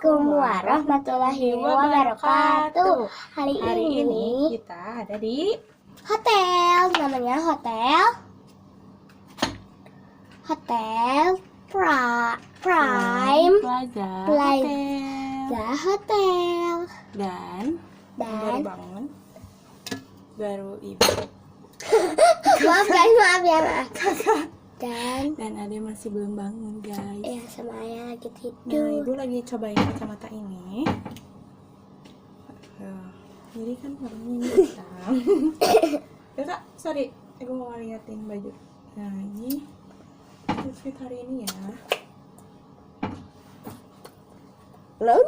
Assalamu'laykum warahmatullahi wabarakatuh. Hari ini kita ada di hotel, namanya Hotel Prime Plaza Hotel. Dan baru bangun, baru ibu. maaf ya. Dan Ade masih belum bangun, guys. ya, sama ayah lagi Nah, tidur. ibu lagi cobain kacamata ini. Jadi kan warnanya ini hitam. Kak, sorry, aku mau ngeliatin baju. Nah, ini outfit hari ini ya. No.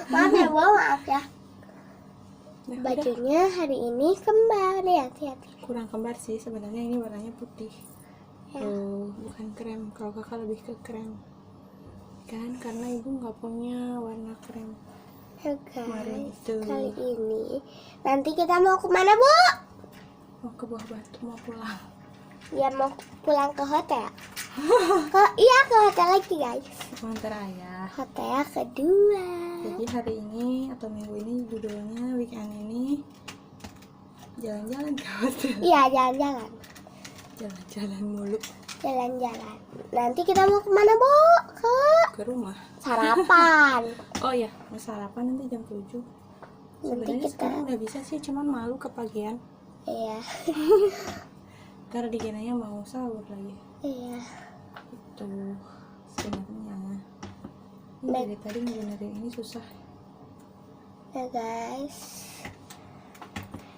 Maaf ya, Bu, maaf ya. Nah, Bajunya hari ini kembar, hati-hati. kurang kembar sih sebenarnya, ini warnanya putih. Ya. Bukan krem. Kalau kakak lebih ke krem kan, karena ibu nggak punya warna krem. Ya Kemarin guys, itu. kali ini nanti kita mau kemana, Bu? Mau ke Buah Batu, mau pulang. Ya, mau pulang ke hotel. Ke hotel lagi, guys. Mau antar ayah. Hotel kedua. Jadi hari ini atau minggu ini judulnya, weekend ini jalan-jalan ke hotel. Iya, jalan-jalan. Jalan-jalan mulu Jalan-jalan. Nanti kita mau kemana, Bu? ke rumah. Sarapan. Oh ya, mau sarapan nanti jam 7. Sebenarnya kita- sekarang nggak bisa sih, cuman malu kepagian. Iya. Ntar dikinanya mau sahur lagi. Iya. Itu sebenarnya. Ini dari tadi ngebenerin ini susah. Ya, guys.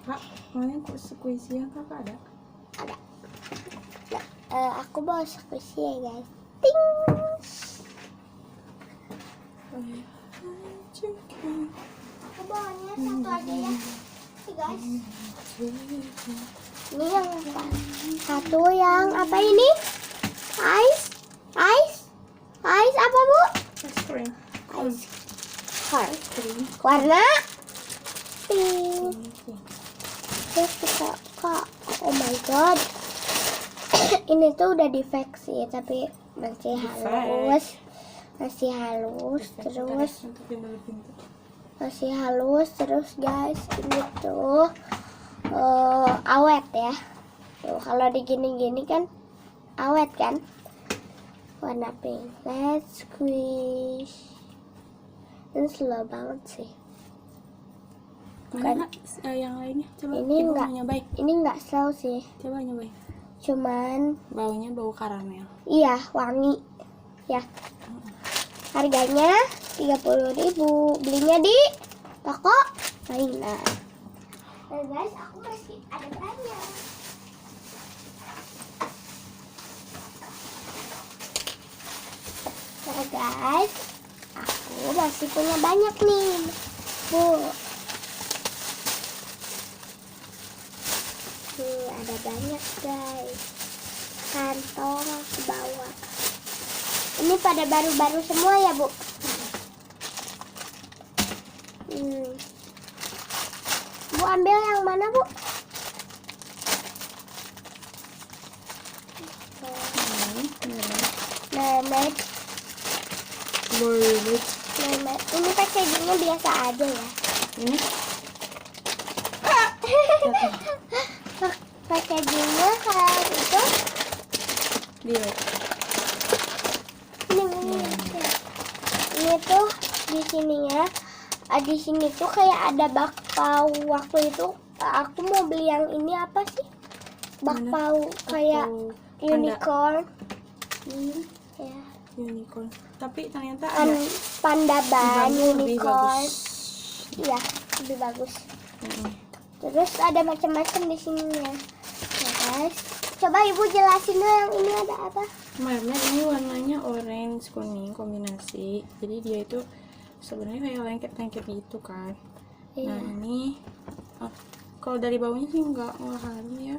Kak, kemarin kok squishy yang kakak ada? Ada. Nah, aku bawa squishy ya, guys. Ting. Aku bawanya satu aja ya. Nih, guys. Ini yang apa? Satu yang apa ini? Ice apa, Bu? Ice cream. Ice cream. Cream. Warna pink. Terus kita oh my god. Ini tuh udah di fake sih, tapi masih halus. Masih halus terus, guys. Ini tuh awet ya. Tuh, kalau digini-gini kan awet kan. Warna pink. Let's squish. Ini slow banget sih. Mana yang lainnya? Coba Ini ibu enggak. mau nyobain. Ini nggak slow sih. Coba nyobain. Cuman Baunya bau karamel. iya, wangi. Ya. Harganya 30.000. Belinya di toko mainan. Nah, guys, aku masih ada banyak. Nah, guys, aku masih punya banyak nih, Bu. Nih, ada banyak, guys. Kantong aku bawa. Ini pada baru-baru semua ya, Bu? Bu ambil yang mana, Bu? Mermaid. Ini packagingnya biasa aja ya. Ini Packagingnya kayak itu. dia. Ini tuh di sininya. Di sini tuh kayak ada bakpao. Waktu itu aku mau beli yang ini apa sih? Bakpao kayak unicorn. Ya. Unicorn. Tapi ternyata Kan ada panda ban lebih unicorn. bagus. Iya, lebih bagus. Terus ada macam-macam di sininya. Ya, guys. Coba Ibu jelasin dulu yang ini ada apa? Mermaid ini warnanya orange kuning kombinasi. Jadi dia itu sebenarnya kayak lengket-lengket gitu kan. Iya. Nah, ini kalau dari baunya sih nggak harum ya.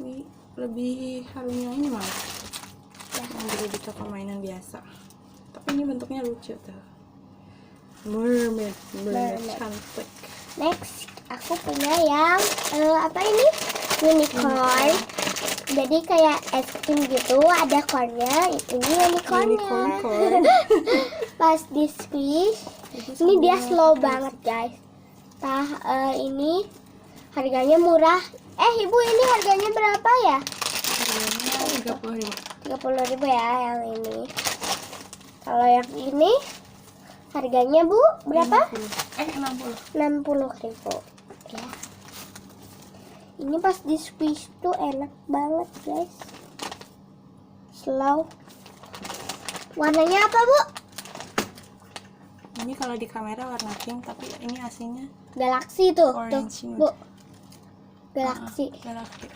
Ini lebih harumnya ini malah. Yang beli di toko mainan biasa. Tapi ini bentuknya lucu tuh. Mermaid. Cantik. Next, aku punya yang apa ini? Unicorn. Jadi kayak es krim gitu, ada cornnya. Ini unicornnya. Unicorn. pas di squeeze. Ini dia slow banget guys. Ini harganya murah. Ibu, ini harganya berapa ya? Harganya 30.000. 30.000 ya yang ini. Kalau yang ini harganya Bu berapa? 60.000 ya. Ini pas di squeeze tuh enak banget guys. Slow. Warnanya apa Bu? Ini kalau di kamera warna pink, tapi ini aslinya Galaxy tuh. orange Tuh Bu. Galaxy. Galaxy.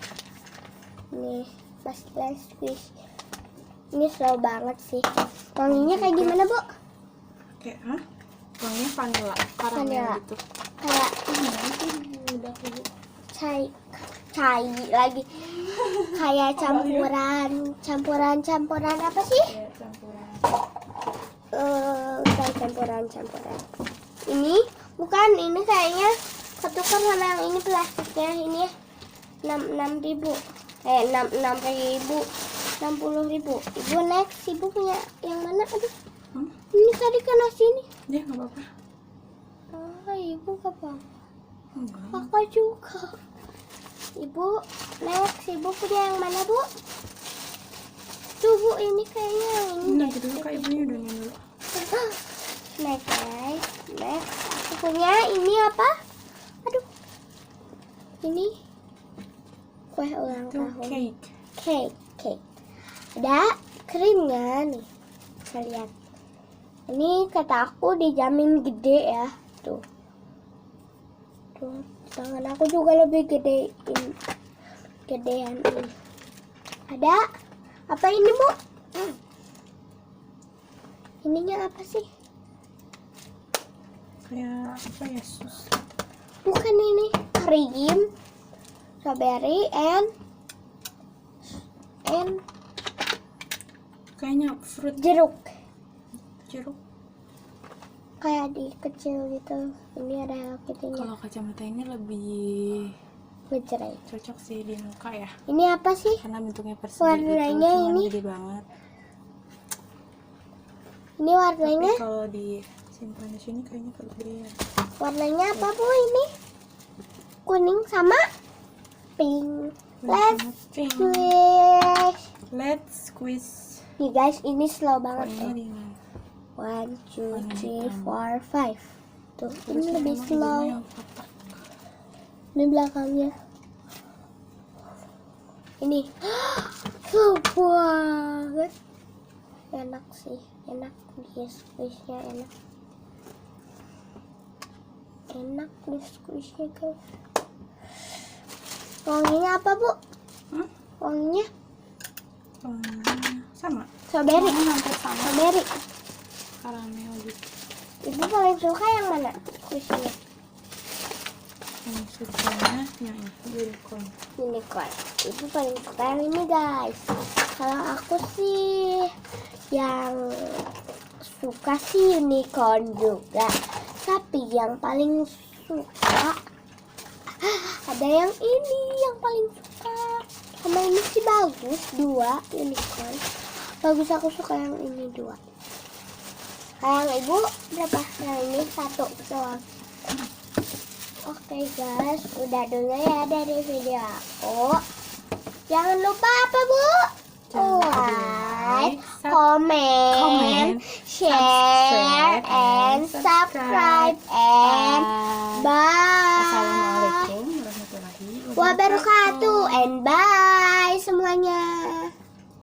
Nih pas di squeeze. Ini slow banget sih. Wanginya kayak gimana Bu? Kayak wanginya vanilla, karamel Vanilla. gitu. Kayak Udah Bu. cai lagi. Kayak campuran apa sih? Kayak campuran. Bukan campuran. Ini bukan, ini kayaknya ketukar sama yang ini plastiknya. Ini 6.000. 60.000. Ibu next, ibu punya yang mana? Aduh. Ini tadi kena sini. Ya nggak apa-apa. Ibu gak apa-apa. Enggak. Kakak juga. Ibu next, ibu punya yang mana Bu? Tuh Bu, ini kayaknya yang ini. Nah gitu dulu, Kak, ibunya udah dulu. Next guys, next aku punya ini apa? Aduh, ini kue ulang Itu tahun. cake. Ada krimnya nih, bisa lihat. Ini kata aku dijamin gede ya, tuh. Tuh, tangan aku juga lebih gedean ini. Ada apa ini Bu? Ininya apa sih? Kayak apa ya, sus? Bukan, ini krim, strawberry and Kayaknya fruit jeruk. jeruk. Kayak di kecil gitu. Ini ada Hello Kitty-nya. Kalau kacamata ini lebih Ngejreng. cocok sih di muka ya, Ini apa sih? karena bentuknya persegi Warnanya gitu, cuman ini. gede banget. Ini warnanya? Tapi kalau disimpan di sini kayaknya kegedean. Warnanya apa Bu ini? Kuning sama pink. Let's Pink. squish. Let's squeeze. Nih guys, ini slow banget. Pokoknya ringan. 1, 2, 3, 4, 5. Tuh, ini Terus lebih memang ibunya slow. yang kotak. Ini belakangnya. Ini slow banget. Enak sih, enak di squishnya, enak di squishnya guys. Wanginya apa Bu? Wanginya Sama. strawberry. Hampir sama. Strawberry. Karamel gitu. Ibu paling suka yang mana squishnya? Yang sukanya yang ini, Unicorn. Ibu paling suka yang ini guys. Kalau aku sih yang suka sih unicorn juga. Tapi yang paling suka ada yang ini yang paling suka. Sama ini sih bagus, 2 unicorn. Bagus, aku suka yang ini 2. Yang ibu berapa? Yang ini 1 doang. Oke guys, udah dulu ya dari video aku. Jangan lupa apa Bu? Like, comment, share, and subscribe, and bye. Assalamualaikum warahmatullahi Wabarakatuh, and bye.